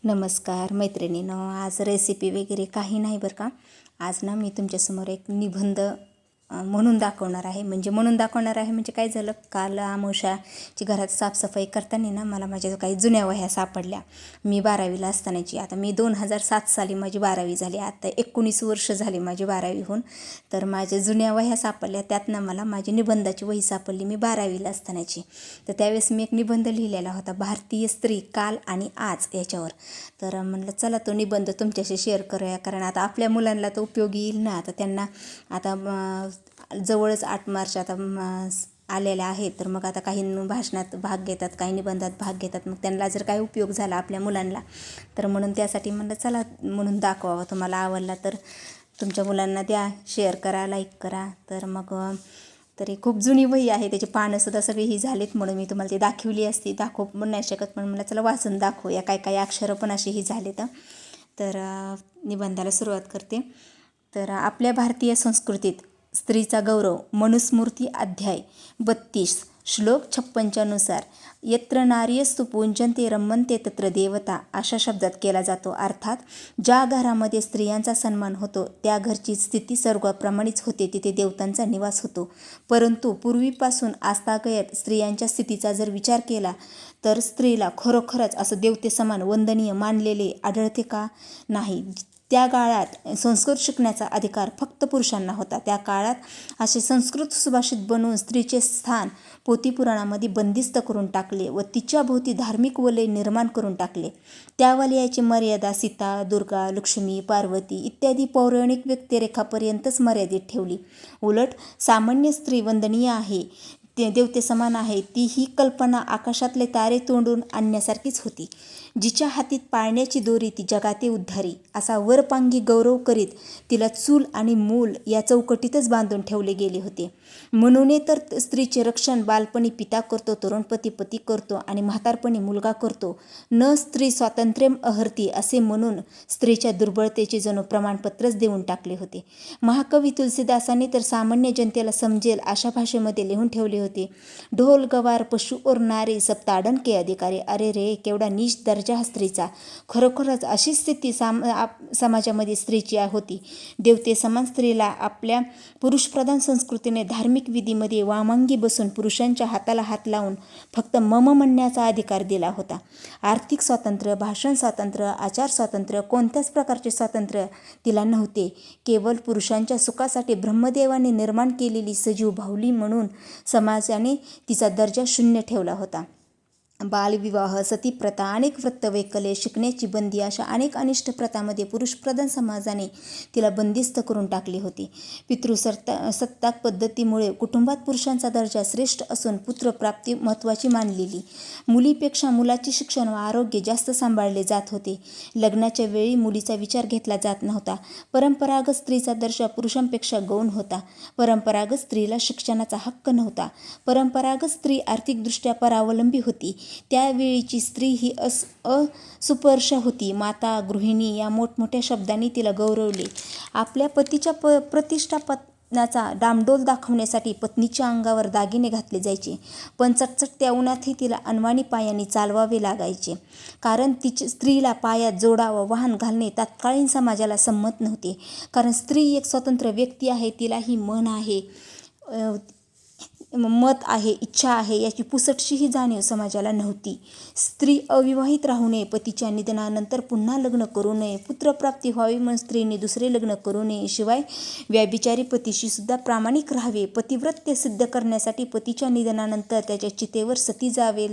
नमस्कार मैत्रिणींनो, आज रेसिपी वगैरे काही नाही बरं का. आज ना मी तुमच्यासमोर एक निबंध म्हणून दाखवणार आहे. म्हणजे काय झालं, काल अमावस्याची घरात साफसफाई करताना ना मला माझ्या काही जुन्या वह्या सापडल्या. मी 12वीला असतानाची. आता मी 2007 साली माझी 12वी झाली. आता 19 वर्ष झाली माझी 12वी होऊन. तर माझ्या जुन्या वह्या सापडल्या. त्यातनं मला माझी निबंधाची वही सापडली, मी 12वीला असतानाची. तर त्यावेळेस मी एक निबंध लिहिलेला होता, भारतीय स्त्री काल आणि आज याच्यावर. तर म्हणलं चला तो निबंध तुमच्याशी शेअर करूया, कारण आता आपल्या मुलांना तो उपयोगी येईल ना. आता त्यांना आता जवळच 8 मार्च आता आलेला आहे. तर मग आता काही भाषणात भाग घेतात, काही निबंधात भाग घेतात. मग त्यांना जर काही उपयोग झाला आपल्या मुलांना, तर म्हणून त्यासाठी म्हणलं चला म्हणून दाखवावं. तुम्हाला आवडला तर तुमच्या मुलांना द्या, शेअर करा, लाईक करा. तर मग तरी खूप जुनी वही आहे, त्याची पानंसुद्धा सगळी ही झालीत, म्हणून मी तुम्हाला ती दाखवली असती. दाखवू पण नाही शकत, पण मला चला वाचून दाखवूया. काही अक्षरं पण अशी ही झालीत. तर निबंधाला सुरुवात करते. तर आपल्या भारतीय संस्कृतीत स्त्रीचा गौरव मनुस्मृती अध्याय 32 श्लोक 56 नुसार यत्र नार्यस्तु पूज्यन्ते रमन्ते तत्र देवता अशा शब्दात केला जातो. अर्थात ज्या घरामध्ये स्त्रियांचा सन्मान होतो त्या घरची स्थिती स्वर्गाप्रमाणेच होते, तिथे देवतांचा निवास होतो. परंतु पूर्वीपासून आजतागयत स्त्रियांच्या स्थितीचा जर विचार केला तर स्त्रीला खरोखरच असं देवतेसमान वंदनीय मानलेले आढळते का? नाही. त्या काळात संस्कृत शिकण्याचा अधिकार फक्त पुरुषांना होता. त्या काळात असे संस्कृत सुभाषित बनवून स्त्रीचे स्थान पोथीपुराणामध्ये बंदिस्त करून टाकले व तिच्याभोवती धार्मिक वलय निर्माण करून टाकले. त्या वलयाची मर्यादा सीता, दुर्गा, लक्ष्मी, पार्वती इत्यादी पौराणिक व्यक्तिरेखापर्यंतच मर्यादित ठेवली. उलट सामान्य स्त्री वंदनीय आहे, ते देवते समान आहे, ती ही कल्पना आकाशातले तारे तोडून आणण्यासारखीच होती. जिच्या हातीत पाळण्याची दोरी ती जगाते उद्धारी असा वरपांगी गौरव करीत तिला चूल आणि मूल या चौकटीतच बांधून ठेवले गेले होते. म्हणून तर स्त्रीचे रक्षण बालपणी पिता करतो, तरुणपती पती करतो आणि म्हातारपणी मुलगा करतो. न स्त्री स्वातंत्र्यम अहर्ती असे म्हणून स्त्रीच्या दुर्बळतेचे जणू प्रमाणपत्रच देऊन टाकले होते. महाकवी तुलसीदासांनी तर सामान्य जनतेला समजेल अशा भाषेमध्ये लिहून ठेवले होते, ढोल गवार पशु और नारी सब ताडन के अधिकारी. अरे रे, केवढा नीच दर्जा हा स्त्रीचा. खरोखरच अशी स्थिती समाजामध्ये स्त्रीची होती. देवते समान स्त्रीला आपल्या पुरुषप्रधान संस्कृतीने धार्मिक विधीमध्ये वामांगी बसून पुरुषांच्या हाताला हात लावून फक्त मम म्हणण्याचा अधिकार दिला होता. आर्थिक स्वातंत्र्य, भाषण स्वातंत्र्य, आचार स्वातंत्र्य, कोणत्याच प्रकारचे स्वातंत्र्य तिला नव्हते. केवळ पुरुषांच्या सुखासाठी ब्रह्मदेवाने निर्माण केलेली सजीव बाहुली म्हणून समाजाने तिचा दर्जा शून्य ठेवला होता. बालविवाह, सतीप्रथा, अनेक व्रतवैकल्ये, शिकण्याची बंदी अशा अनेक अनिष्ट प्रथांमध्ये पुरुषप्रधान समाजाने तिला बंदिस्त करून टाकली होती. पितृसत्ताक पद्धतीमुळे कुटुंबात पुरुषांचा दर्जा श्रेष्ठ असून पुत्रप्राप्ती महत्त्वाची मानलेली. मुलीपेक्षा मुलाचे शिक्षण व आरोग्य जास्त सांभाळले जात होते. लग्नाच्या वेळी मुलीचा विचार घेतला जात नव्हता. परंपरागत स्त्रीचा दर्जा पुरुषांपेक्षा गौण होता. परंपरागत स्त्रीला शिक्षणाचा हक्क नव्हता. परंपरागत स्त्री आर्थिकदृष्ट्या परावलंबी होती. त्यावेळीची स्त्री ही असुस्पर्श होती. माता, गृहिणी या मोठमोठ्या शब्दांनी तिला गौरवले. आपल्या पतीच्या प्रतिष्ठापनाचा डामडौल दाखवण्यासाठी पत्नीच्या अंगावर दागिने घातले जायचे, पण चटचटत्या उन्हातही तिला अनवाणी पायांनी चालवावे लागायचे, कारण स्त्रीला पायात जोडा व वाहन घालणे तत्कालीन समाजाला संमत नव्हते. कारण स्त्री एक स्वतंत्र व्यक्ती आहे, तिलाही मन आहे, मत आहे, इच्छा आहे, याची पुसटशीही जाणीव समाजाला नव्हती. स्त्री अविवाहित राहू नये, पतीच्या निधनानंतर पुन्हा लग्न करू नये, पुत्रप्राप्ती व्हावी म्हणून स्त्रीने दुसरे लग्न करू नये, शिवाय व्याभिचारी पतीशी सुद्धा प्रामाणिक राहावे. पतिव्रत्य सिद्ध करण्यासाठी पतीच्या निधनानंतर त्याच्या चितेवर सती जावे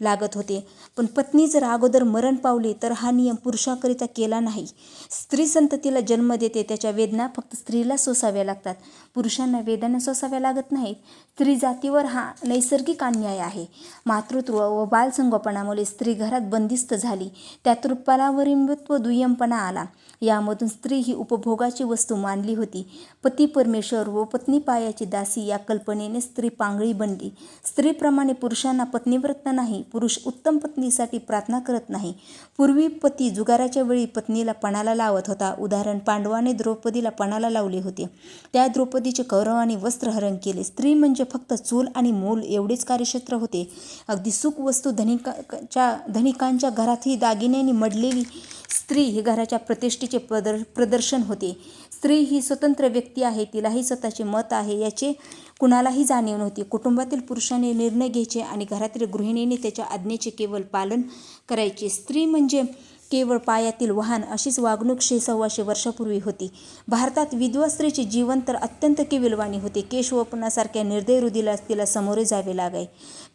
लागत होते. पण पत्नी जर अगोदर मरण पावली तर हा नियम पुरुषाकरिता केला नाही. स्त्री संततीला जन्म देते, त्याच्या वेदना फक्त स्त्रीला सोसाव्या लागतात, पुरुषांना वेदना सोसाव्या लागत नाहीत. स्त्री जातीवर हा नैसर्गिक अन्याय आहे. मातृत्व व बालसंगोपनामुळे स्त्री घरात बंदिस्त झाली. त्यात रूपावलंबित्व दुय्यमपणा आला. यामधून स्त्री ही उपभोगाची वस्तू मानली होती. पती परमेश्वर व पत्नी पायाची दासी या कल्पनेने स्त्री पांगळी बनली. स्त्रीप्रमाणे पुरुषांना पत्नीव्रत नाही, पुरुष उत्तम पत्नीसाठी प्रार्थना करत नाही. पूर्वी पती जुगाराच्या वेळी पत्नीला पणाला लावत होता. उदाहरण, पांडवाने द्रौपदीला पणाला लावले होते. त्या द्रौपदीचे कौरवांनी वस्त्रहरण केले. स्त्री म्हणजे फक्त चूल आणि मूल एवढेच कार्यक्षेत्र होते. अगदी सुख वस्तू धनिकांच्या घरातही दागिन्यांनी मडलेली स्त्री ही घराच्या प्रतिष्ठेचे प्रदर्शन होते. स्त्री ही स्वतंत्र व्यक्ती आहे. तिलाही स्वतःचे मत आहे याचे कुणालाही जाणीव नव्हती. कुटुंबातील पुरुषाने निर्णय घ्यायचे आणि घरातील गृहिणीने त्याच्या आज्ञेचे केवळ पालन करायचे. स्त्री म्हणजे केवळ पायातील वाहन अशीच वागणूक 600-1,600 वर्षापूर्वी होती. भारतात विधवा स्त्रीचे जीवन तर अत्यंत केविलवाणी होते. केशवपनासारख्या निर्दय रूढीला तिला सामोरे जावे लागाय.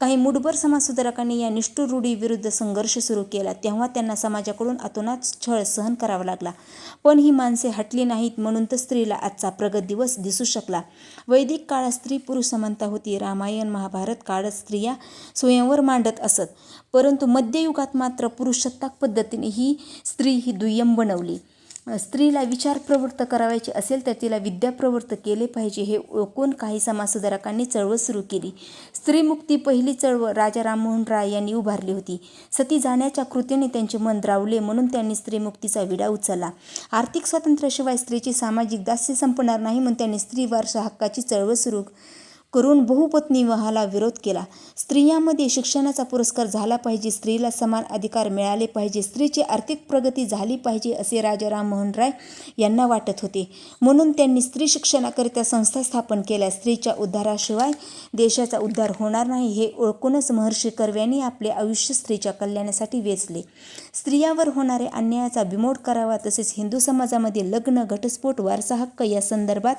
काही मूठभर समाजसुधारकांनी या निष्ठुर रूढीविरुद्ध संघर्ष सुरू केला. तेव्हा त्यांना समाजाकडून अतोनात छळ सहन करावा लागला. पण ही माणसे हटली नाहीत म्हणून तर स्त्रीला आजचा प्रगत दिवस दिसू शकला. वैदिक काळात स्त्री पुरुष समानता होती. रामायण महाभारत काळात स्त्रिया स्वयंवर मांडत असत. परंतु मध्ययुगात मात्र पुरुषसत्ताक पद्धतीने ही स्त्री ही दुय्यम बनवली. स्त्रीला विचार प्रवृत्त करायचे असेल तर तिला विद्या प्रवृत्त केले पाहिजे हे ओळखून काही समाजसुधारकांनी चळवळ सुरू केली. स्त्रीमुक्ती पहिली चळवळ राजा राममोहन राय यांनी उभारली होती. सती जाण्याच्या कृतीने त्यांचे मन द्रावले म्हणून त्यांनी स्त्रीमुक्तीचा विडा उचलला. आर्थिक स्वातंत्र्याशिवाय स्त्रीची सामाजिक दास्य संपणार नाही म्हणून त्यांनी स्त्री वारसा हक्काची चळवळ सुरू करून बहुपत्नी विवाहाला विरोध केला. स्त्रियांमध्ये शिक्षणाचा पुरस्कार झाला पाहिजे. स्त्रीला समान अधिकार मिळाले पाहिजे. स्त्रीची आर्थिक प्रगती झाली पाहिजे असे राजा राममोहन राय यांना वाटत होते. म्हणून त्यांनी स्त्री शिक्षणाकरिता संस्था स्थापन केल्या. स्त्रीच्या उद्धाराशिवाय देशाचा उद्धार होणार नाही हे ओळखूनच महर्षी कर्व्यांनी आपले आयुष्य स्त्रीच्या कल्याणासाठी वेचले. स्त्रियांवर होणाऱ्या अन्यायाचा बिमोड करावा तसेच हिंदू समाजामध्ये लग्न, घटस्फोट, वारसा हक्क या संदर्भात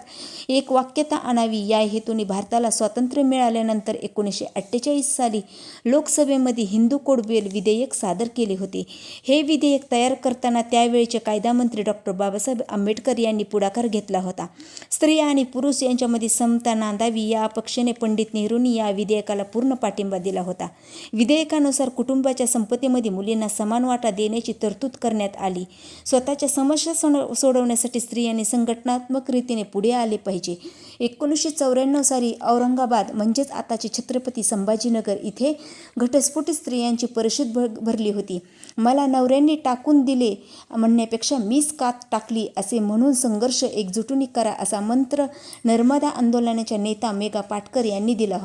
एक वाक्यता आणावी या हेतूने भारताला स्वातंत्र्य मिळाल्यानंतर 1948 साली लोकसभेमध्ये हिंदू कोड बिल विधेयक सादर केले होते. हे विधेयक तयार करताना त्यावेळचे कायदामंत्री डॉ. बाबासाहेब आंबेडकर यांनी पुढाकार घेतला होता. स्त्री आणि पुरुष यांच्यामध्ये समता नांदावी या अपेक्षेने पंडित नेहरूंनी या विधेयकाला पूर्ण पाठिंबा दिला होता. विधेयकानुसार कुटुंबाच्या संपत्तीमध्ये मुलींना समान वाटा देण्याची तरतूद करण्यात आली. स्वतःच्या समस्या सोडवण्यासाठी स्त्रियांनी संघटनात्मक रीतीने पुढे आले पाहिजे. 1994 साली औरंगाबाद म्हणजेच आताचे छत्रपती संभाजीनगर इथे घटस्फोटित स्त्रियांची परिषद भरली होती. मला नवऱ्यांनी टाकून दिले म्हणण्यापेक्षा मीच का टाकली असे म्हणून संघर्ष एकजुटीने करा असा मंत्र नर्मदा आंदोलनाच्या नेता मेघा पाटकर यांनी दिला.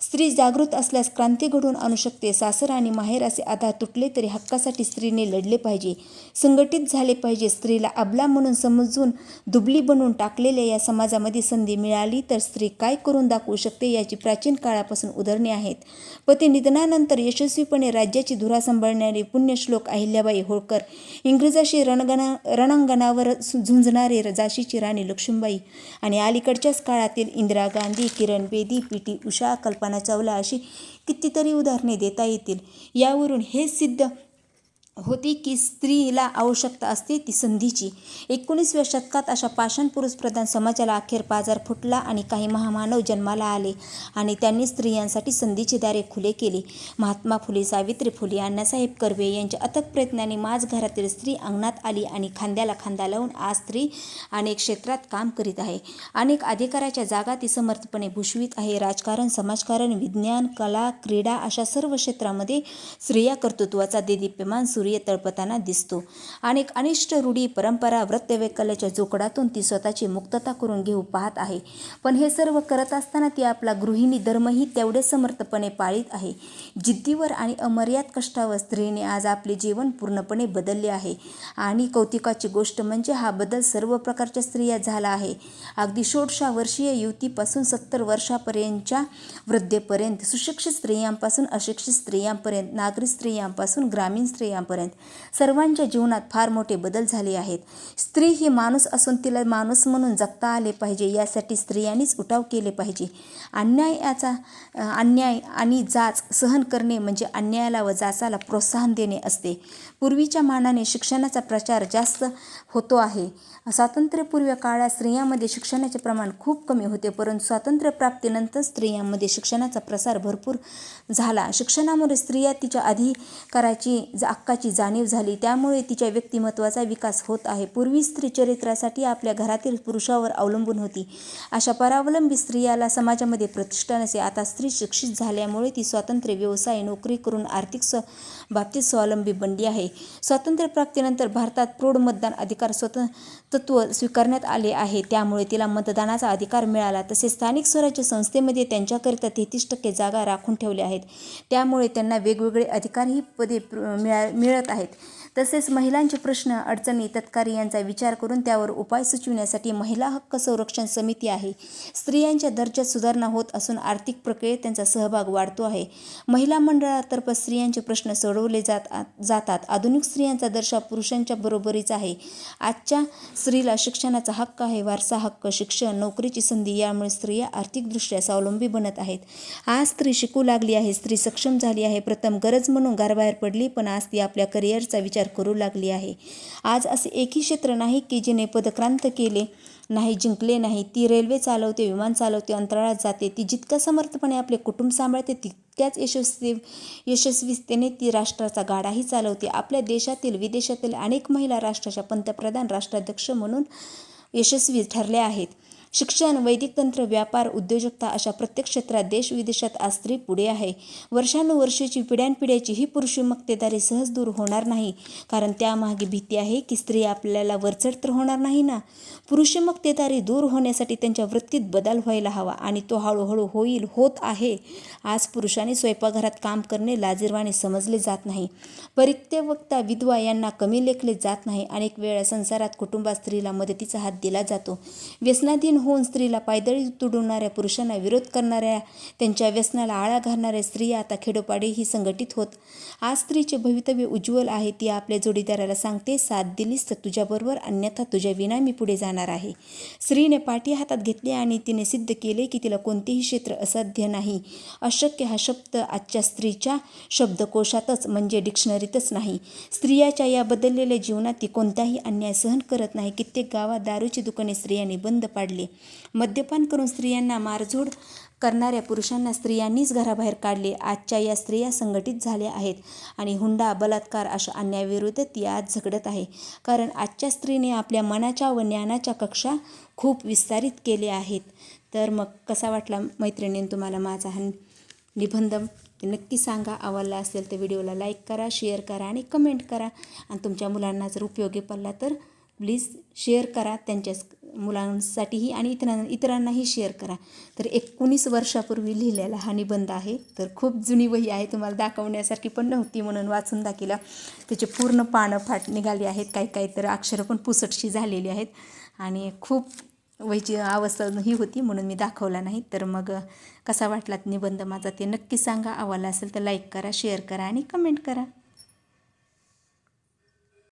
स्त्री जागृत असल्यास क्रांती घडवून आणू शकते. सासर आणि माहेर असे आधार तुटले तरी हक्कासाठी स्त्रीने लढले पाहिजे. संघटित झाले पाहिजे. स्त्रीला अबला म्हणून समजून दुबली बनवून टाकलेल्या या समाजामध्ये संधी मिळाली तर स्त्री काय करून दाखवू शकते याची प्राचीन काळापासून उदाहरणे आहेत. पती निधनानंतर यशस्वीपणे राज्याची धुरा सांभाळणारी पुण्यश्लोक अहिल्याबाई होळकर, इंग्रजाशी रणांगणावर झुंजणारे झाशीची राणी लक्ष्मीबाई आणि अलीकडच्याच काळातील इंदिरा गांधी, किरण बेदी, पी.टी. उषा, कल्पना चावला अशी कितीतरी उदाहरणे देता येतील. यावरून हे सिद्ध होती की स्त्रीला आवश्यकता असते ती संधीची. 19व्या शतकात अशा पाषाण पुरुषप्रधान समाजाला अखेर बाजार फुटला आणि काही महामानव जन्माला आले आणि त्यांनी स्त्रियांसाठी संधीची दारे खुले केली. महात्मा फुले, सावित्री फुले, अण्णासाहेब कर्वे यांच्या अथक प्रयत्नाने माझ घरातील स्त्री अंगणात आली आणि खांद्याला खांदा लावून आज स्त्री अनेक क्षेत्रात काम करीत आहे. अनेक अधिकाराच्या जागा ती समर्थपणे भूषवित आहे. राजकारण, समाजकारण, विज्ञान, कला, क्रीडा अशा सर्व क्षेत्रामध्ये स्त्रिया कर्तृत्वाचा देदीप्यमान तळपताना दिसतो. अनेक अनिष्ट रूढी, परंपरा, व्रतवैकल्याच्या जोखडातून ती स्वतःची मुक्तता करून घेऊ पाहत आहे. पण हे सर्व करत असताना ती आपला गृहिणी धर्मही तेवढेच समर्थपणे पाळीत आहे. जिद्दीवर आणि अमर्याद कष्टावर स्त्रीने आज आपले जीवन पूर्णपणे बदलले आहे. आणि कौतुकाची गोष्ट म्हणजे हा बदल सर्व प्रकारच्या स्त्रिया झाला आहे. अगदी 16 वर्षीय युवतीपासून 70 वर्षापर्यंतच्या वृद्धेपर्यंत, सुशिक्षित स्त्रियांपासून अशिक्षित स्त्रियांपर्यंत, नागरिक स्त्रियांपासून ग्रामीण स्त्रियांपर्यंत सर्वांच्या जीवनात फार मोठे बदल झाले आहेत. स्त्री ही माणूस असून तिला माणूस म्हणून जगता आले पाहिजे यासाठी स्त्रियांनीच उठाव केले पाहिजे. अन्याय आणि जाच सहन करणे म्हणजे अन्यायाला व जाचाला प्रोत्साहन देणे असते. पूर्वीच्या मानाने शिक्षणाचा प्रचार जास्त होतो आहे. स्वातंत्र्यपूर्व काळात स्त्रियांमध्ये शिक्षणाचे प्रमाण खूप कमी होते, परंतु स्वातंत्र्यप्राप्तीनंतर स्त्रियांमध्ये शिक्षणाचा प्रसार भरपूर झाला. शिक्षणामुळे स्त्रिया तिच्या अधिकाराची हक्काची हक्काची जाणीव झाली, त्यामुळे तिच्या व्यक्तिमत्वाचा विकास होत आहे. पूर्वी स्त्री चरित्रासाठी आपल्या घरातील पुरुषावर अवलंबून होती. अशा परावलंबी स्त्रियाला समाजामध्ये प्रतिष्ठा नसे. आता स्त्री शिक्षित झाल्यामुळे ती स्वातंत्र्य, व्यवसाय, नोकरी करून आर्थिक बाबतीत स्वावलंबी बनली आहे. स्वातंत्र्यप्राप्तीनंतर भारतात प्रौढ मतदान अधिकार तत्त्व स्वीकारण्यात आले आहे, त्यामुळे तिला मतदानाचा अधिकार मिळाला. तसेच स्थानिक स्वराज्य संस्थेमध्ये त्यांच्याकरिता 33% जागा राखून ठेवल्या आहेत, त्यामुळे त्यांना वेगवेगळे अधिकारही पदे मिळत आहेत. तसेच महिलांचे प्रश्न, अडचणी, तत्काळ यांचा विचार करून त्यावर उपाय सुचविण्यासाठी महिला हक्क संरक्षण समिती आहे. स्त्रियांच्या दर्जात सुधारणा होत असून आर्थिक प्रक्रियेत त्यांचा सहभाग वाढतो आहे. महिला मंडळातर्फे स्त्रियांचे प्रश्न सोडवले जातात. आधुनिक स्त्रियांचा दर्जा पुरुषांच्या बरोबरीचा आहे. आजच्या स्त्रीला शिक्षणाचा हक्क आहे, वारसा हक्क, शिक्षण, नोकरीची संधी, यामुळे स्त्रिया आर्थिकदृष्ट्या स्वावलंबी बनत आहेत. आज स्त्री शिकू लागली आहे, स्त्री सक्षम झाली आहे. प्रथम गरज म्हणून घराबाहेर पडली, पण आज ती आपल्या करिअरचा विचार करू लागली आहे. आज असे एकही क्षेत्र नाही की जिने पदक्रांत केले नाही, जिंकले नाही. ती रेल्वे चालवते, विमान चालवते, अंतराळात जाते. ती जितक्या समर्थपणे आपले कुटुंब सांभाळते, तितक्याच यशस्वीतेने ती राष्ट्राचा गाडाही चालवते. आपल्या देशातील, विदेशातील अनेक महिला राष्ट्राच्या पंतप्रधान, राष्ट्राध्यक्ष म्हणून यशस्वी ठरल्या आहेत. शिक्षण, वैदिक तंत्र, व्यापार, उद्योजकता अशा प्रत्येक क्षेत्रात देश-विदेशात आज स्त्री पुढे आहे. वर्षानुवर्षाची, पिढ्यानपिढ्याची ही पुरुषी मक्तेदारी सहज दूर होणार नाही, कारण त्यामागे भीती आहे की स्त्री आपल्याला वरचढ तर होणार नाही ना. पुरुषी मक्तेदारी दूर होण्यासाठी त्यांच्या वृत्तीत बदल व्हायला हवा, आणि तो हळूहळू होत आहे. आज पुरुषांनी स्वयंपाकघरात काम करणे लाजिरवाणे समजले जात नाही. परित्यक्ता, विधवा यांना कमी लेखले जात नाही. अनेक वेळा संसारात, कुटुंबात स्त्रीला मदतीचा हात दिला जातो. व्यसनाधीन होऊन स्त्रीला पायदळी तुडवणाऱ्या, पुरुषांना विरोध करणाऱ्या, त्यांच्या व्यसनाला आळा घालणाऱ्या स्त्रिया आता खेडोपाडीही संघटित होत. आज स्त्रीचे भवितव्य उज्ज्वल आहे. ती आपल्या जोडीदाराला सांगते, साथ दिलीस तर तुझ्याबरोबर, अन्यथा तुझ्या विना मी पुढे जाणार आहे. स्त्रीने पाठी हातात घेतली आणि तिने सिद्ध केले की तिला कोणतेही क्षेत्र असाध्य नाही. अशक्य हा शब्द आजच्या स्त्रीच्या शब्दकोशातच म्हणजे डिक्शनरीतच नाही. स्त्रियाच्या या बदललेल्या जीवनात ती कोणताही अन्याय सहन करत नाही. कित्येक गावात दारूची दुकाने स्त्रियांनी बंद पाडली. मद्यपान करून स्त्रियांना मारझोड करणाऱ्या पुरुषांना स्त्रियांनीच घराबाहेर काढले. आजच्या या स्त्रिया संघटित झाल्या आहेत आणि हुंडा, बलात्कार अशा अन्यायाविरुद्ध ती आज झगडत आहे, कारण आजच्या स्त्रीने आपल्या मनाच्या व ज्ञानाच्या कक्षा खूप विस्तारित केल्या आहेत. तर मग कसा वाटला मैत्रिणींनो तुम्हाला माझा हा निबंध? ते नक्की सांगा. आवडला असेल तर व्हिडिओला लाईक करा, शेअर करा आणि कमेंट करा. आणि तुमच्या मुलांना जर उपयोगी पडला तर प्लीज शेअर करा, त्यांच्या मुलांसाठीही आणि इतरांनाही शेअर करा. तर 19 वर्षापूर्वी लिहिलेला हा निबंध आहे. तर खूप जुनी वही आहे, तुम्हाला दाखवण्यासारखी पण नव्हती म्हणून वाचून दाखवलं. त्याचे पूर्ण पानं फाट निघाली आहेत, काही तर अक्षरं पण पुसटशी झालेली आहेत आणि खूप वहीची अवस्था ही होती म्हणून मी दाखवला नाही. तर मग कसा वाटला निबंध माझा ते नक्की सांगा. आवडला असेल तर लाईक करा, शेअर करा आणि कमेंट करा.